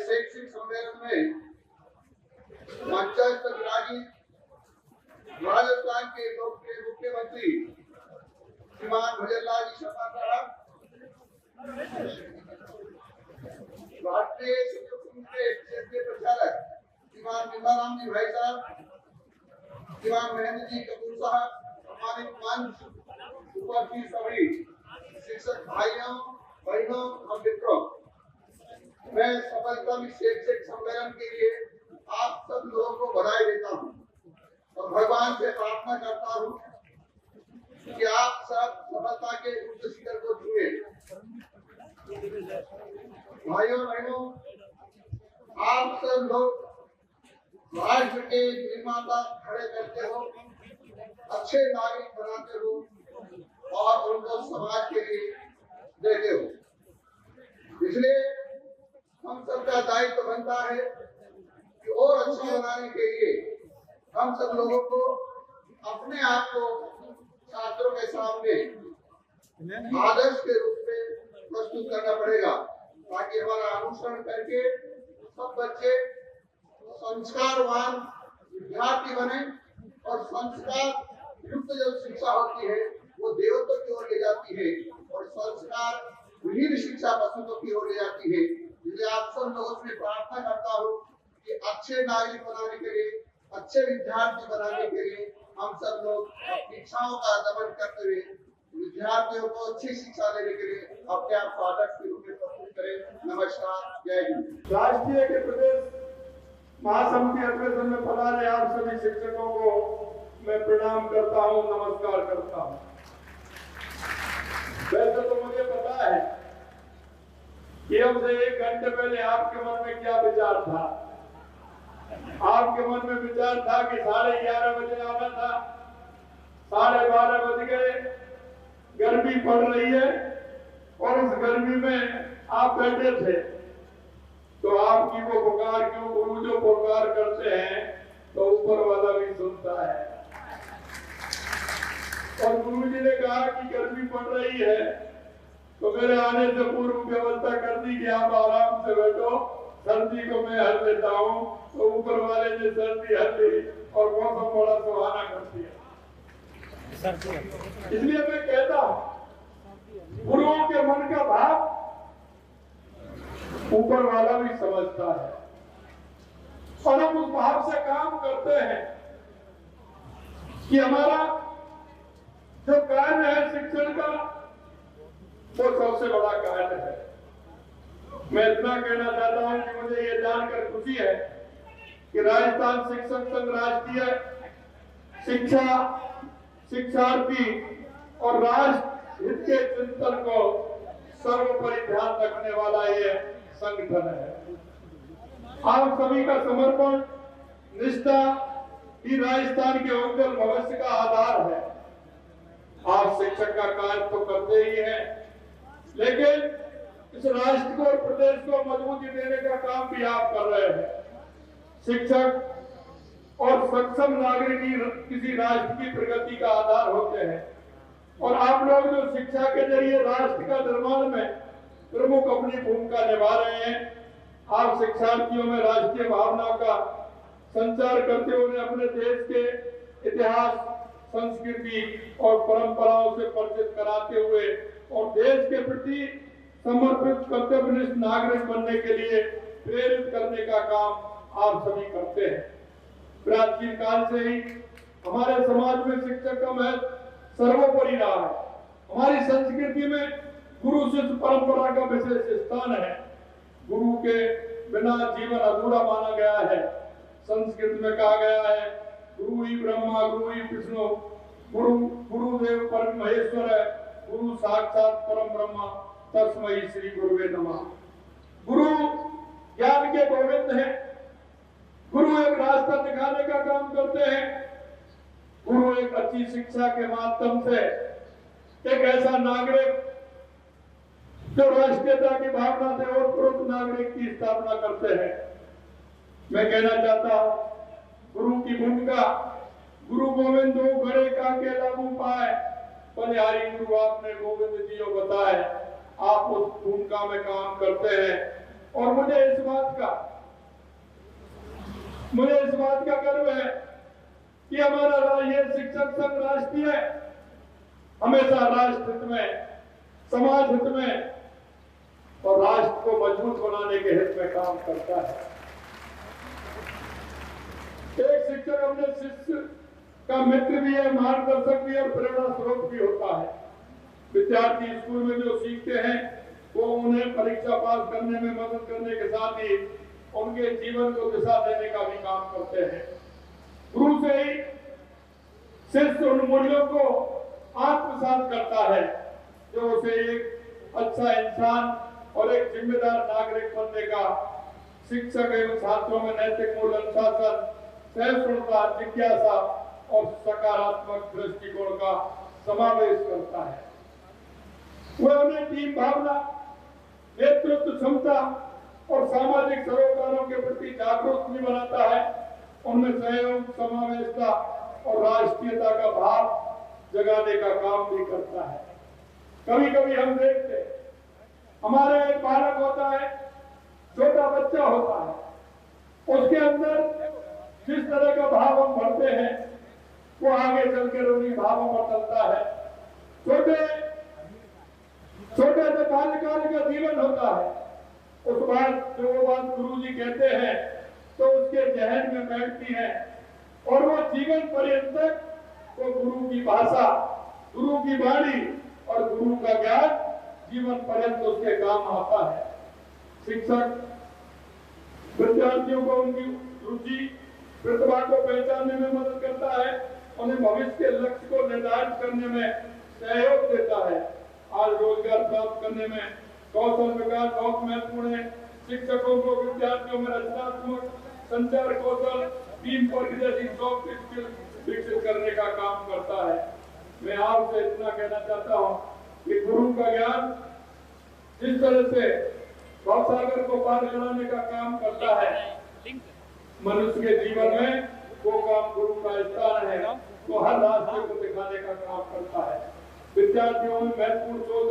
शैक्षिक सम्मेलन में मंचस्थ विराजित राजस्थान के लोकप्रिय मुख्यमंत्री श्रीमान भजनलाल जी शर्मा साहब, राष्ट्रीय शिक्षक संघ के क्षेत्रीय प्रचारक श्रीमान बिंबाराम जी भाई साहब, श्रीमान महेंद्र जी कपूर साहब, सम्मानित मंच उपस्थित सभी शिक्षक भाइयों बहनों और मित्रों, मैं सफलतम शैक्षिक सम्मेलन के लिए आप सब लोगों को बधाई देता हूँ और भगवान से प्रार्थना करता हूँ कि आप सब सफलता के उच्च शिखर को छुए। भाइयों बहनों, आप सब लोग राष्ट्र के निर्माता खड़े करते हो, अच्छे नागरिक बनाते हो और उनको समाज के लिए देते हो। इसलिए हम सबका दायित्व बनता है कि और अच्छा बनाने के लिए हम सब लोगों को अपने आप को छात्रों के सामने आदर्श के रूप में प्रस्तुत करना पड़ेगा, ताकि हमारा अनुसरण करके सब बच्चे संस्कारवान विद्यार्थी बने और संस्कार युक्त जो शिक्षा होती है वो देवत्व की ओर ले जाती है और संस्कार विहीन शिक्षा पशुत्व की ओर ले जाती है। इसलिए आप सब लोगों से प्रार्थना करता हूँ कि अच्छे नागरिक बनाने के लिए, अच्छे विद्यार्थी बनाने के लिए हम सब लोग अपनी इच्छाओं का दमन करते हुए विद्यार्थियों को अच्छी शिक्षा देने के लिए अपने आप को आदर्श के रूप में प्रस्तुत करें। नमस्कार, जय हिंद। राष्ट्रीय के प्रदेश महासमिति अधिवेशन में पधारे आप सभी शिक्षकों को मैं प्रणाम करता हूँ, नमस्कार करता हूँ। वैसे तो मुझे पता है कि अब से 1 घंटे पहले आपके मन में क्या विचार था। आपके मन में विचार था कि 11:30 बजे आना था, 12:30 बज गए, गर्मी पड़ रही है और इस गर्मी में आप बैठे थे, तो आपकी वो पुकार क्यों, गुरु जो पुकार करते हैं तो ऊपर वाला भी सुनता है। और गुरु जी ने कहा कि गर्मी पड़ रही है तो मेरे आने से पूर्व व्यवस्था कर दी कि आप आराम से बैठो, सर्दी को मैं हर लेता हूँ। तो ऊपर वाले ने सर्दी हर ली और मौसम बड़ा सुहाना कर दिया। इसलिए मैं कहता हूँ गुरुओं के मन का भाव ऊपर वाला भी समझता है और हम उस भाव से काम करते हैं कि हमारा जो कार्य है शिक्षण का वो सबसे बड़ा कार्य है। मैं इतना कहना चाहता हूं कि मुझे ये जानकर खुशी है कि राजस्थान शिक्षक संघ राष्ट्रीय शिक्षा, शिक्षार्थी और राष्ट्र हित के चिंतन को सर्वोपरि ध्यान रखने वाला ये संगठन है। आप सभी का समर्पण, निष्ठा ही राजस्थान के उज्जवल भविष्य का आधार है। आप शिक्षक का कार्य तो करते ही हैं, लेकिन इस राष्ट्र को और प्रदेश को मजबूती देने का काम भी आप कर रहे हैं। शिक्षक और सक्षम नागरिक ही किसी राष्ट्र की प्रगति का आधार होते हैं और आप लोग जो शिक्षा के जरिए राष्ट्र का निर्माण में प्रमुख अपनी भूमिका निभा रहे हैं। आप शिक्षार्थियों में राष्ट्रीय भावना का संचार करते हुए अपने देश के इतिहास, संस्कृति और परंपराओं से परिचित कराते हुए और देश के प्रति समर्पित कर्तव्यनिष्ठ नागरिक बनने के लिए प्रेरित करने का काम आप सभी करते हैं। प्राचीन काल से ही हमारे समाज में शिक्षक का महत्व सर्वोपरि रहा है। हमारी संस्कृति में गुरु शिष्य परंपरा का विशेष स्थान है। गुरु के बिना जीवन अधूरा माना गया है। संस्कृत में कहा गया है, गुरु ही ब्रह्मा, गुरु ही विष्णु, गुरुदेव परम महेश्वर है, गुरु साक्षात परम ब्रह्मा, तस्मै श्री गुरुवे नमः। गुरु ज्ञान के गोविंद हैं गुरु एक रास्ता दिखाने का काम करते हैं। गुरु एक अच्छी शिक्षा के माध्यम से एक ऐसा नागरिक जो राष्ट्रीयता की भावना से ओतप्रोत नागरिक की स्थापना करते हैं। मैं कहना चाहता हूं, गुरु की भूमिका, गुरु गोविंद घरे का के लागू पाए, बलिहारी गुरु आपने गोविंद जी को बताए। आप उस भूमिका में काम करते हैं और मुझे इस बात का गर्व है कि हमारा ये शिक्षक संघ राष्ट्रीय हमेशा राष्ट्र हित में, समाज हित में और राष्ट्र को मजबूत बनाने के हित में काम करता है। एक शिक्षक अपने शिष्य का मित्र भी है, मार्गदर्शक भी है और प्रेरणा स्रोत भी होता है। विद्यार्थी स्कूल में जो सीखते हैं वो उन्हें परीक्षा पास करने में मदद करने के साथ ही उनके जीवन को दिशा देने का भी काम करते हैं। गुरु से ही शिष्य उन मूल्यों को आत्मसात करता है जो उसे एक अच्छा इंसान और एक जिम्मेदार नागरिक बनने का, शिक्षक एवं छात्रों में नैतिक मूल्य, अनुशासन, सहिष्णुता, जिज्ञासा और सकारात्मक दृष्टिकोण का समावेश करता है। वह उन्हें टीम भावना, नेतृत्व क्षमता और सामाजिक सरोकारों के प्रति जागरूक भी बनाता है। उनमें सहयोग, समावेशता और राष्ट्रीयता का भाव जगाने का काम भी करता है। कभी कभी हम देखते हैं, हमारे एक बालक होता है, छोटा बच्चा होता है, उसके अंदर जिस तरह का भाव हम भरते हैं वो आगे चलकर उन्हीं भावों पर चलता है। छोटे से बाल्यकाल का जीवन होता है, उस बात जो वो बात गुरुजी कहते हैं तो उसके जहन में बैठती है और वो जीवन पर्यंत वो गुरु की भाषा, गुरु की वाणी और गुरु का ज्ञान जीवन पर्यंत उसके काम आता है। शिक्षक विद्यार्थियों को उनकी रुचि, प्रतिभा को पहचानने में मदद करता है, उन्हें भविष्य के लक्ष्य को निर्धारित करने में सहयोग देता है। आज रोजगार प्राप्त करने में कौशल विकास बहुत महत्वपूर्ण है। शिक्षकों को विद्यार्थियों में रचनात्मक, संचार कौशल, टीम वर्क जैसी सॉफ्ट स्किल विकसित करने का काम करता है। मैं आपसे इतना कहना चाहता हूँ कि गुरु का ज्ञान जिस तरह से भवसागर को पार कराने का काम करता है, मनुष्य के जीवन में वो काम गुरु का स्थान है, तो हर रास्ते को दिखाने का काम करता है। विद्यार्थियों में महत्वपूर्ण सोच,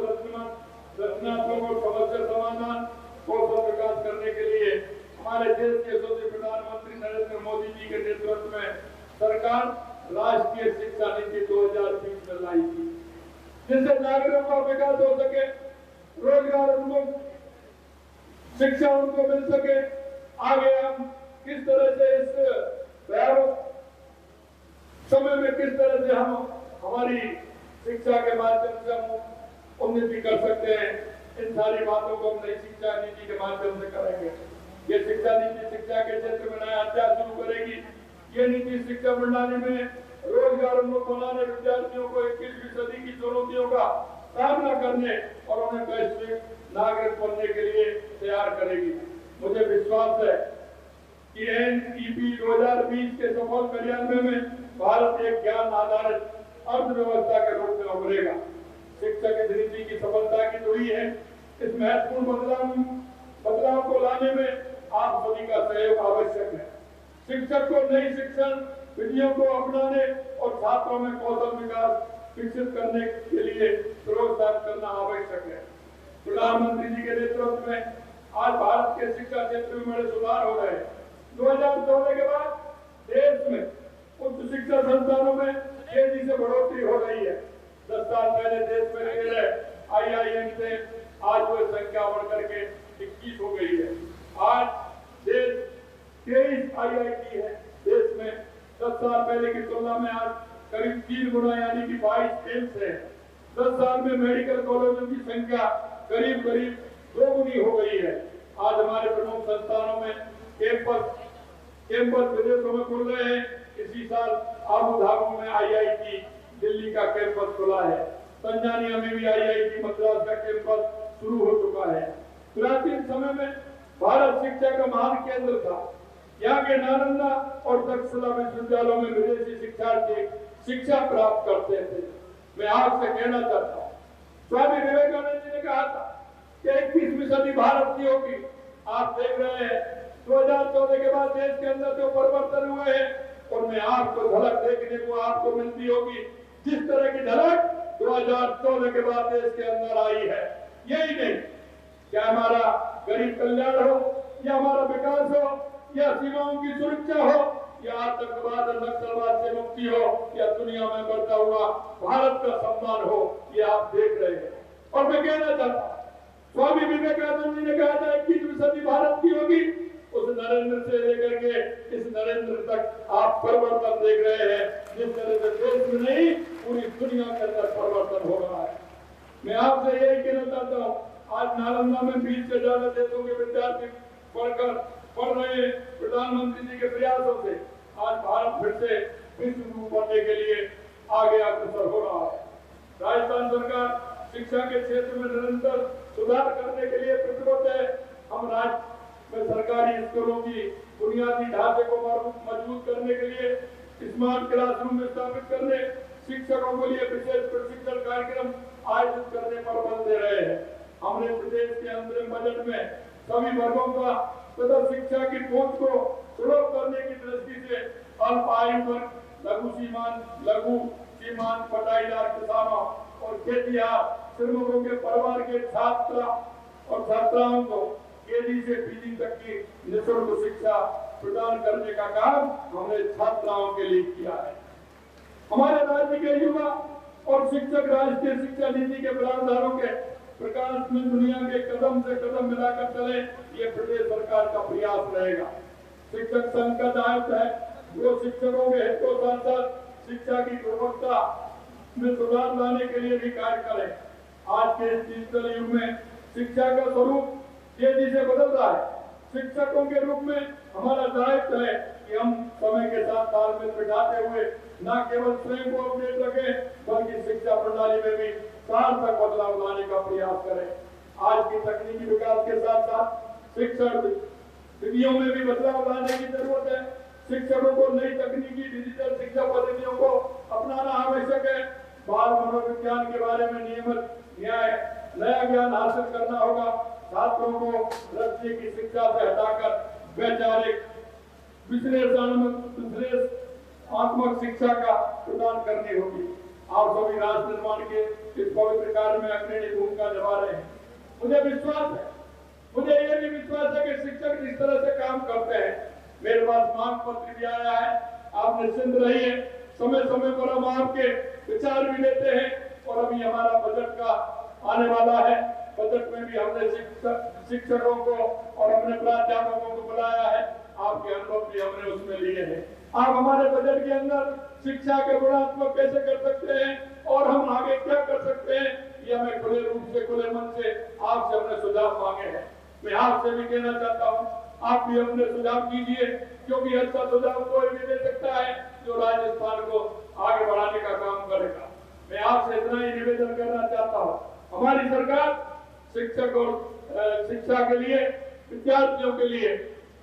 रचनात्मक और समस्या समाधान, कौशल विकास करने के लिए हमारे देश के यशस्वी प्रधानमंत्री नरेंद्र मोदी जी के नेतृत्व में सरकार राष्ट्रीय शिक्षा नीति 2020 में लाई थी, जिससे नागरिकों का विकास हो सके, रोजगार उन्मुख शिक्षा उनको मिल सके। आगे हम किस तरह से इस भयावह समय में किस तरह से हम हमारी शिक्षा के माध्यम से हम उन्नति कर सकते हैं, इन सारी बातों को हम नई शिक्षा नीति के माध्यम से करेंगे। ये शिक्षा नीति शिक्षा के क्षेत्र में नया अध्याय शुरू करेगी। ये नीति शिक्षा प्रणाली में रोजगार उन्मुख बनाने, विद्यार्थियों को 21वीं सदी की चुनौतियों का सामना करने और उन्हें वैश्विक नागरिक बनने के लिए तैयार करेगी। मुझे विश्वास है कि NEP 2020 के सफल क्रियान्वयन में भारत एक ज्ञान आधारित अर्थव्यवस्था के रूप में उभरेगा। शिक्षा की नीति की सफलता की दूरी है। इस महत्वपूर्ण बदलाव को लाने में आप सभी का सहयोग आवश्यक है। शिक्षक को नई शिक्षण विधियों को अपनाने और छात्रों में कौशल विकास विकसित करने के लिए प्रोत्साहित करना आवश्यक है। प्रधानमंत्री जी के नेतृत्व में आज भारत के शिक्षा क्षेत्र में बड़े सुधार हो रहे हैं। 2014 के बाद देश में उच्च शिक्षा संस्थानों में तेजी से बढ़ोतरी हो रही है। 10 साल पहले देश में 13 IIM थे, आज वो संख्या बढ़कर के 21 हो गई है। आज देश 23 IIT है देश में। 10 साल पहले की तुलना में आज करीब 3 गुना यानी कि 22 एम्स है। 10 साल में मेडिकल कॉलेजों की संख्या करीब 2 गुनी हो गई है। आज हमारे प्रमुख संस्थानों में कैंपस विदेशों में खुल रहे हैं। इसी साल आबू धाबी में IIT दिल्ली का कैंपस खुला है। तंजानिया में भी IIT मद्रास का कैंपस शुरू हो चुका है। प्राचीन समय में भारत शिक्षा का महान केंद्र था। यहाँ के नालंदा और तक्षशिला विश्वविद्यालयों में विदेशी शिक्षार्थी शिक्षा प्राप्त करते थे। मैं आपसे कहना चाहता हूँ, स्वामी विवेकानंद जी ने कहा था कि 21वीं सदी भारत की होगी। आप देख रहे हैं 2014 के बाद देश के अंदर जो परिवर्तन हुए हैं, उनमें आपको झलक देखने को आपको मिलती होगी। जिस तरह की झलक 2014 के बाद देश के अंदर आई है, यही नहीं क्या हमारा गरीब कल्याण हो, या हमारा विकास हो, या सीमाओं की सुरक्षा हो, या आतंकवाद और नक्सलवाद से मुक्ति हो, या दुनिया में बढ़ता हुआ भारत का सम्मान हो, ये आप देख रहे हैं। और मैं कहना चाहता हूँ, स्वामी विवेकानंद जी ने कहा था 21वीं सदी भारत की होगी। उस नरेंद्र से लेकर के इस नरेंद्र तक आप परिवर्तन देख रहे हैं। जिस तरह से देश में नहीं, पूरी दुनिया के अंदर परिवर्तन हो रहा है। मैं आपसे यही कहना चाहता हूँ, आज नालंदा में 20 से ज्यादा देशों के विद्यार्थी पढ़ रहे हैं। प्रधानमंत्री जी के प्रयासों से आज भारत फिर से विश्व गुरु बनने के लिए आगे अग्रसर हो रहा है। राजस्थान सरकार शिक्षा के क्षेत्र में निरंतर सुधार करने के लिए प्रतिबद्ध है। हम राज्य में सरकारी स्कूलों की बुनियादी ढांचे को मजबूत करने के लिए स्मार्ट क्लासरूम स्थापित करने, शिक्षकों के लिए विशेष प्रशिक्षण कार्यक्रम आयोजित करने पर बल दे रहे हैं। हमने प्रदेश के अंतरिम बजट में सभी वर्गों का तथा शिक्षा की पहुंच को सुलभ करने की दृष्टि से अल्प आयु वर्ग, लघु सीमांत बटाईदार किसानों और खेतिहर श्रमिकों के परिवार के छात्र और छात्राओं को केजी से पीजी तक की निःशुल्क शिक्षा प्रदान करने का काम हमने छात्राओं के लिए किया है। हमारे राज्य के युवा और शिक्षक राष्ट्रीय शिक्षा नीति के प्रावधानों के प्रकाश में दुनिया के कदम से कदम मिलाकर चले, ये प्रदेश सरकार का प्रयास रहेगा। शिक्षक संघ का दायित्व है वो शिक्षकों के हित को साथ साथ शिक्षा की गुणवत्ता में सुधार लाने के लिए भी कार्य करें। आज के इस डिजिटल युग में शिक्षा का स्वरूप तेजी से बदल रहा है। शिक्षकों के रूप में हमारा दायित्व है कि हम समय के साथ तालमेल बिठाते हुए न केवल स्वयं को अपडेट रखें, बल्कि शिक्षा प्रणाली में भी सार्थक बदलाव लाने का प्रयास करें। आज की तकनीकी विकास के साथ साथ शिक्षण विधियों में भी बदलाव लाने की जरूरत है। शिक्षकों को नई तकनीकी डिजिटल शिक्षा पद्धतियों को अपनाना आवश्यक है। बाल मनोविज्ञान के बारे में नियमित नया ज्ञान हासिल करना होगा। छात्रों को रस्ते की शिक्षा से हटाकर वैचारिक विश्लेषणात्मक शिक्षा का प्रदान करनी होगी। आप सभी राष्ट्र निर्माण के इस पवित्र कार्य में अग्रणी भूमिका निभा रहे हैं। मुझे ये भी विश्वास है कि शिक्षक जिस तरह से काम करते हैं, मेरे पास मांग पत्र भी आया है, आप निश्चिंत रहिए। समय समय पर हम आपके विचार भी लेते हैं और अभी हमारा बजट का आने वाला है। बजट में भी हमने शिक्षकों को और अपने प्राध्यापकों को बुलाया है। आपके अनुभव भी हमने उसमें लिए हैं। आप हमारे बजट के अंदर शिक्षा के गुणात्मक कैसे कर सकते हैं और हम आगे क्या कर सकते हैं, ये हमें खुले रूप से खुले मन से आपसे हमने सुझाव मांगे हैं। मैं आपसे भी कहना चाहता हूँ, आप भी अपने सुझाव कीजिए, क्योंकि अच्छा सुझाव कोई भी दे सकता है जो राजस्थान को आगे बढ़ाने का काम करेगा। मैं आपसे इतना ही निवेदन करना चाहता हूँ, हमारी सरकार शिक्षक और शिक्षा के लिए, विद्यार्थियों के लिए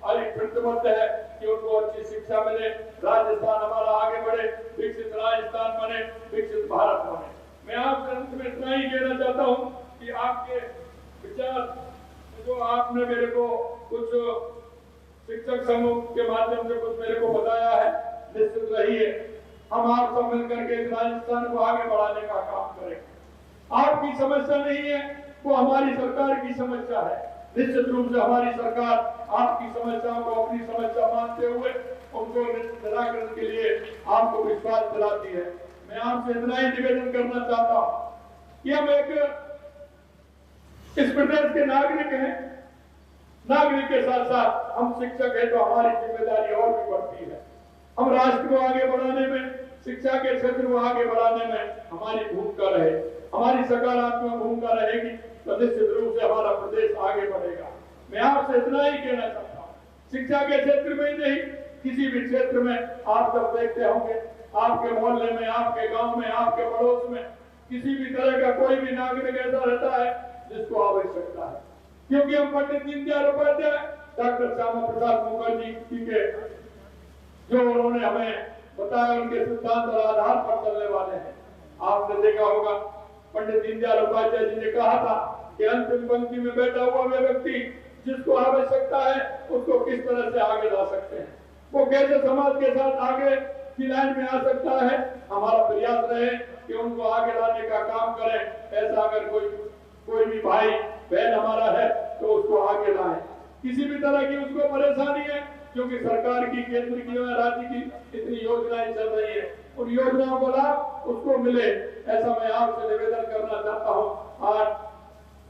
प्रतिबद्ध है कि उनको अच्छी शिक्षा मिले, राजस्थान हमारा आगे बढ़े, विकसित राजस्थान बने, विकसित भारत बने। मैं आपसे अंत में इतना ही कहना चाहता हूँ कि आपके विचार जो आपने मेरे को कुछ शिक्षक समूह के माध्यम से कुछ मेरे को बताया है, निश्चित रहिए हम आप सब मिलकर के राजस्थान को आगे बढ़ाने का काम करेंगे। आपकी समस्या नहीं है, वो हमारी सरकार की समस्या है। निश्चित रूप से हमारी सरकार आपकी समस्याओं को अपनी समस्या मानते हुए उनको निराकरण के लिए आपको विश्वास दिलाती है। मैं आपसे इतना ही निवेदन करना चाहता हूँ कि हम इस प्रदेश के नागरिक हैं, नागरिक के साथ साथ हम शिक्षक हैं, तो हमारी जिम्मेदारी और भी बढ़ती है। हम राष्ट्र को आगे बढ़ाने में, शिक्षा के क्षेत्र को आगे बढ़ाने में हमारी भूमिका रहे, हमारी सकारात्मक भूमिका रहेगी तो निश्चित रूप से हमारा प्रदेश आगे बढ़ेगा। मैं आपसे इतना ही कहना चाहता हूँ, शिक्षा के क्षेत्र में ही नहीं, किसी भी क्षेत्र में आप जब देखते होंगे, आपके मोहल्ले में, आपके गांव में, आपके पड़ोस में किसी भी तरह का कोई भी नागरिक ऐसा रहता है जिसको आवश्यकता है, क्योंकि हम पंडित दीनदयाल उपाध्याय डॉक्टर श्यामा प्रसाद मुखर्जी जी के जो उन्होंने हमें बताया, उनके सिद्धांत और आधार पर चलने वाले हैं। आपने देखा होगा पंडित दीनदयाल उपाध्याय जी ने कहा था कि अंतिम पंक्ति में बैठा हुआ वह व्यक्ति जिसको आवश्यकता है उसको किस तरह से आगे ला सकते हैं, वो कैसे समाज के साथ आगे की लाइन में आ सकता है। हमारा प्रयास रहे कि उनको आगे लाने का काम करें। ऐसा अगर कोई भी भाई बहन हमारा है तो उसको आगे लाएं। किसी भी तरह की उसको परेशानी है, क्योंकि सरकार की, केंद्र की और राज्य की इतनी योजनाएं चल रही है, उन योजनाओं को लाभ उसको मिले, ऐसा मैं आपसे निवेदन करना चाहता हूँ। आज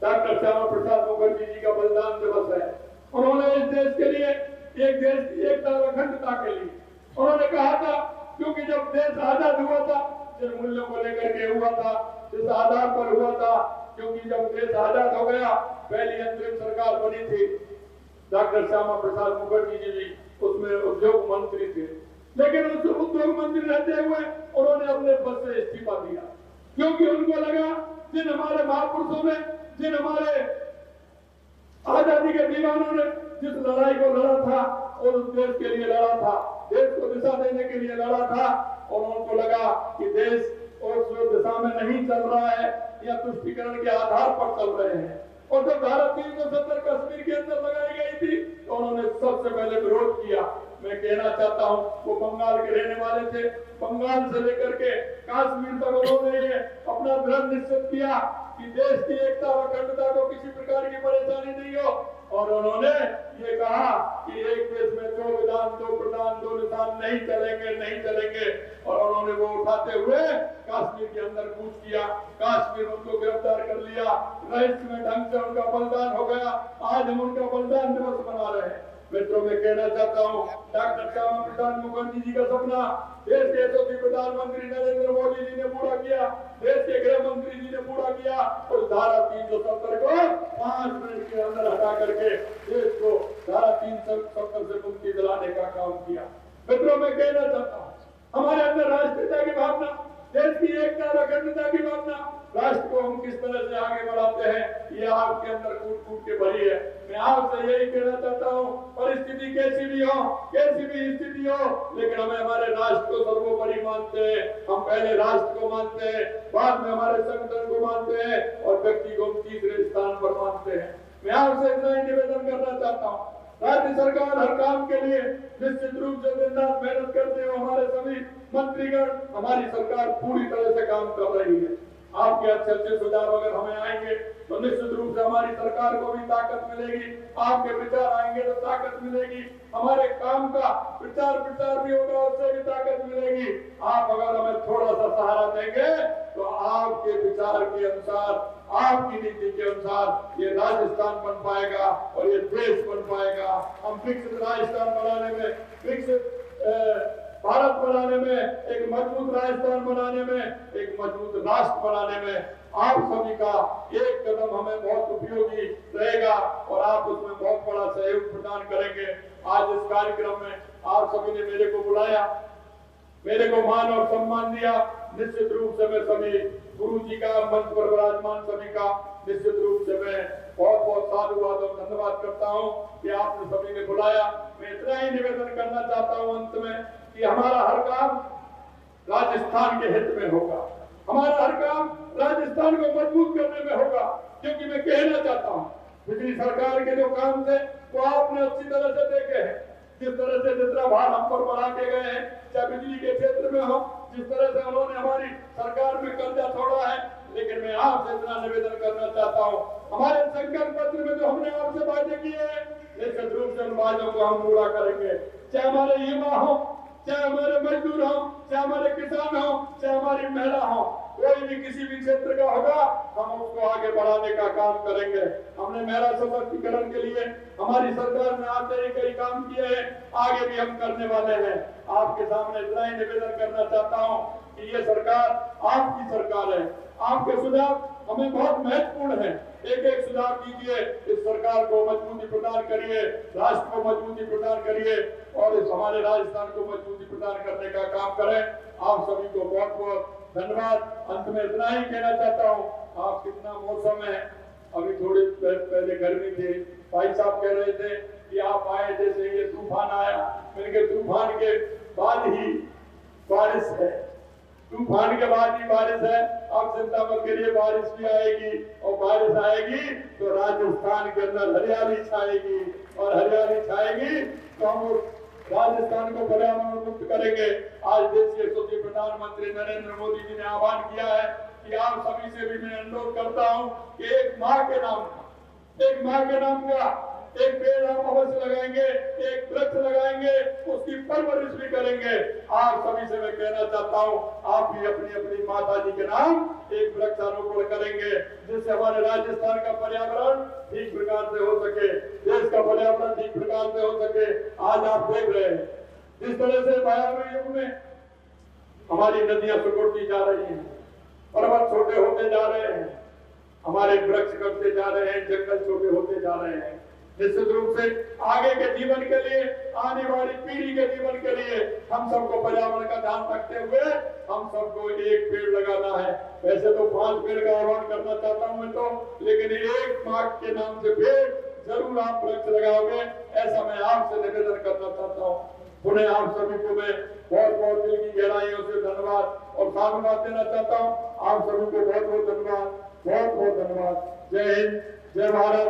डॉक्टर श्यामा प्रसाद मुखर्जी जी का बलिदान दिवस है। उन्होंने इस देश के लिए, एक देश की एकता और अखंडता के लिए उन्होंने कहा था, क्योंकि जब देश आजाद हुआ था, जिन मूल्यों को लेकर के हुआ था, जिस आधार पर हुआ था, क्योंकि जब देश आजाद हो गया, पहली अंतरिम सरकार बनी थी, डॉक्टर श्यामा प्रसाद मुखर्जी जी भी उसमें उद्योग मंत्री थे, लेकिन उस उद्योग मंत्री रहते हुए उन्होंने अपने पद से इस्तीफा दिया, क्योंकि उनको लगा जिन हमारे महापुरुषों ने, जिन हमारे आजादी के दीवानों ने जिस लड़ाई को लड़ा था और उस देश के लिए लड़ा था, देश को दिशा देने के लिए लड़ा था, और उनको लगा कि देश उस दिशा में नहीं चल रहा है या तुष्टीकरण के आधार पर चल रहे हैं। और जब धारा 370 कश्मीर के अंदर लगाई गई थी तो उन्होंने सबसे पहले विरोध किया। मैं कहना चाहता हूँ, वो बंगाल के रहने वाले थे, बंगाल से लेकर के कश्मीर तक उन्होंने ये अपना दृढ़ निश्चय किया कि देश की एकता और अखंडता को किसी प्रकार की परेशानी नहीं हो, और उन्होंने ये कहा कि एक देश में दो विधान, दो प्रधान, दो निशान नहीं चलेंगे। और उन्होंने वो उठाते हुए कश्मीर के अंदर कूच किया, कश्मीर उनको गिरफ्तार कर लिया, रहस्यमय ढंग से उनका बलिदान हो गया। आज हम उनका बलिदान दिवस मना रहे हैं। मित्रों, मैं कहना चाहता हूँ, डॉक्टर श्यामा प्रसाद मुखर्जी जी का सपना देश के यशस्वी प्रधानमंत्री नरेंद्र मोदी जी ने पूरा किया, देश के गृह मंत्री जी ने पूरा किया, और धारा 370 को 5 मिनट के अंदर हटा करके देश को धारा 370 से मुक्ति दिलाने का काम किया। मित्रों, मैं कहना चाहता हूँ, हमारे अंदर राष्ट्रीयता की भावना, देश की एकता और अखंडता की भावना, राष्ट्र को हम किस तरह से आगे बढ़ाते हैं, ये आपके अंदर कूट के भरी है। मैं आपसे यही कहना चाहता हूँ, परिस्थिति कैसी भी हो, कैसी भी स्थिति हो, लेकिन हमें हमारे राष्ट्र को सर्वोपरि मानते हैं। हम पहले राष्ट्र को मानते हैं, बाद में हमारे संगठन को मानते हैं, और व्यक्ति को हम तीसरे स्थान पर मानते हैं। मैं आपसे इतना ही निवेदन करना चाहता हूँ, राज्य सरकार हर काम के लिए निश्चित रूप से दिन रात मेहनत करते हुए हमारे सभी मंत्रीगण, हमारी सरकार पूरी तरह से काम कर रही है। आपके अच्छे सुझाव अगर हमें आएंगे तो निश्चित रूप से हमारी सरकार को भी ताकत मिलेगी। आपके विचार आएंगे तो ताकत मिलेगी, हमारे काम का प्रचार भी होगा, उससे भी ताकत मिलेगी। आप अगर हमें थोड़ा सा सहारा देंगे तो आपके विचार के अनुसार, आपकी नीति के अनुसार ये राजस्थान बन पाएगा और ये देश बन पाएगा। हम विकसित राजस्थान बनाने में, विकसित भारत बनाने में, एक मजबूत राजस्थान बनाने में, एक मजबूत राष्ट्र बनाने में आप सभी का एक कदम हमें बहुत उपयोगी रहेगा, और आप उसमें बहुत बड़ा सहयोग प्रदान करेंगे। आज इस कार्यक्रम में आप सभी ने मेरे को बुलाया, मेरे को मान और सम्मान दिया। निश्चित रूप से मैं सभी गुरु जी का, मंच पर विराजमान सभी का निश्चित रूप से मैं बहुत साधुवाद और धन्यवाद करता हूँ कि आपने सभी ने बुलाया। मैं इतना ही निवेदन करना चाहता हूँ अंत में कि हमारा हर काम राजस्थान के हित में होगा, हमारा हर काम राजस्थान को मजबूत करने में होगा। क्योंकि मैं कहना चाहता हूँ, पिछली सरकार के जो काम थे वो आपने अच्छी तरह से देखे हैं, जिस तरह से जितना भार हम पर बढ़ा के गए हैं, चाहे बिजली के क्षेत्र में हो, जिस तरह से उन्होंने हमारी सरकार में कर्जा छोड़ा है। लेकिन मैं आपसे इतना निवेदन करना चाहता हूँ, हमारे संकल्प पत्र में जो हमने आपसे वादे किए हैं, निश्चित रूप से उन वादों को हम पूरा करेंगे। चाहे हमारे युवा हो, चाहे हमारे मजदूर हो, चाहे हमारे किसान हो, चाहे हमारी महिला हो, कोई भी किसी भी क्षेत्र का होगा, हम उसको आगे बढ़ाने का काम करेंगे। हमने महिला सशक्तिकरण के लिए हमारी सरकार में आते ही कई काम किए हैं, आगे भी हम करने वाले हैं। आपके सामने इतना ही निवेदन करना चाहता हूँ कि ये सरकार आपकी सरकार है, आपके सुझाव हमें बहुत महत्वपूर्ण है। एक एक सुझाव कीजिए, इस सरकार को मजबूती प्रदान करिए, राष्ट्र को मजबूती प्रदान करिए, और इस हमारे राजस्थान को मजबूती प्रदान करने का काम करें। आप सभी को बहुत बहुत धन्यवाद। अंत में इतना ही कहना चाहता हूँ, आप कितना मौसम है, अभी थोड़ी पहले गर्मी थी, भाई साहब कह रहे थे कि आप आए, जैसे ये तूफान आया, इनके तूफान के बाद ही बारिश है, तूफान के बाद ही बारिश है। अब चिंता मत करिए, बारिश भी आएगी, और बारिश आएगी तो राजस्थान के अंदर हरियाली छाएगी, और हरियाली छाएगी तो हम राजस्थान को पर्यावरण मुक्त करेंगे। आज देश के यशस्वी प्रधानमंत्री नरेंद्र मोदी जी ने आह्वान किया है कि आप सभी से भी मैं अनुरोध करता हूं कि एक माँ के नाम का एक पेड़ आप अवश्य लगाएंगे, एक वृक्ष लगाएंगे, उसकी परवरिश भी करेंगे। आप सभी से मैं कहना चाहता हूं, आप भी अपनी अपनी माता जी के नाम एक वृक्षारोपण करेंगे, जिससे हमारे राजस्थान का पर्यावरण ठीक प्रकार से हो सके, देश का पर्यावरण ठीक प्रकार से हो सके। आज आप देख रहे हैं जिस तरह से भयावह युग में हमारी नदियां सुकुड़ती जा रही हैं, पर्वत छोटे होते जा रहे हैं, हमारे वृक्ष कटते जा रहे हैं, जंगल छोटे होते जा रहे हैं। निश्चित रूप से आगे के जीवन के लिए, आने वाली पीढ़ी के जीवन के लिए हम सबको पर्यावरण का ध्यान रखते हुए हम सबको एक पेड़ लगाना है। वैसे तो 5 पेड़ का आह्वान करना चाहता हूं मैं तो, लेकिन एक माँ के नाम से पेड़ जरूर आप वृक्ष लगाओगे, ऐसा मैं आपसे निवेदन करना चाहता हूँ। पुनः आप सभी को मैं बहुत बहुत दिल की गहराइयों से धन्यवाद और साधुवाद देना चाहता हूँ। आप सभी को बहुत बहुत धन्यवाद, बहुत बहुत धन्यवाद। जय हिंद, जय भारत।